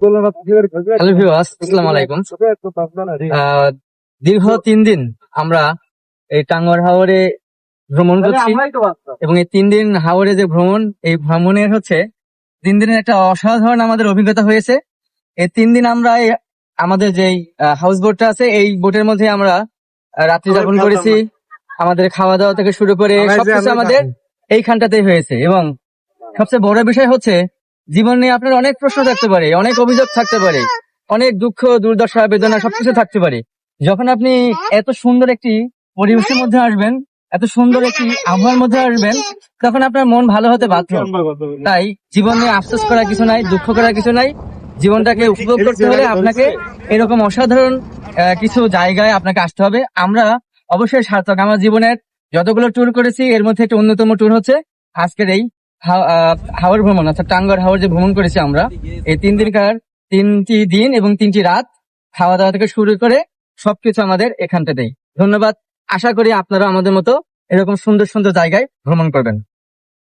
Hello viewers, আসসালামু আলাইকুম। দীর্ঘ 3 দিন আমরা এই টাঙ্গুয়ার হাওরে ভ্রমণ করছি এবং এই 3 দিন হাওরে যে ভ্রমণ, এই ভ্রমণের 3 দিনের একটা অসাধারণ আমাদের অভিজ্ঞতা হয়েছে। এই 3 দিন আমরা আমাদের যেই হাউস বোটটা আছে, এই বোটের মধ্যে আমরা রাত্রি যাপন করেছি। আমাদের খাওয়া দাওয়া থেকে শুরু করে সবকিছু আমাদের এইখানটাতেই হয়েছে। এবং সবচেয়ে বড় বিষয় হচ্ছে, জীবন নিয়ে আপনার অনেক প্রশ্ন থাকতে পারে, অনেক অভিযোগ থাকতে পারে, অনেক দুঃখ দুর্দশা বেদনা সবকিছু থাকতে পারে। যখন আপনি এত সুন্দর একটি পরিবেশের মধ্যে আসবেন, এত সুন্দর একটি আবহাওয়ার মধ্যে আসবেন, তখন আপনার মন ভালো হতে বাধ্য। তাই জীবনে আফসোস করার কিছু নাই, দুঃখ করার কিছু নাই। জীবনটাকে উপভোগ করতে হলে আপনাকে এরকম অসাধারণ কিছু জায়গায় আপনাকে আসতে হবে। আমরা অবশ্যই সার্থক। আমার জীবনের যতগুলো ট্যুর করেছি, এর মধ্যে একটা অন্যতম ট্যুর হচ্ছে আজকের এই হাওর ভ্রমণ, অর্থাৎ টাঙ্গুয়ার হাওর যে ভ্রমণ করেছি আমরা। এই 3 দিন এবং 3টি রাত, খাওয়া দাওয়া থেকে শুরু করে সবকিছু আমাদের এখানটাতেই। ধন্যবাদ। আশা করি আপনারা আমাদের মতো এরকম সুন্দর সুন্দর জায়গায় ভ্রমণ করবেন।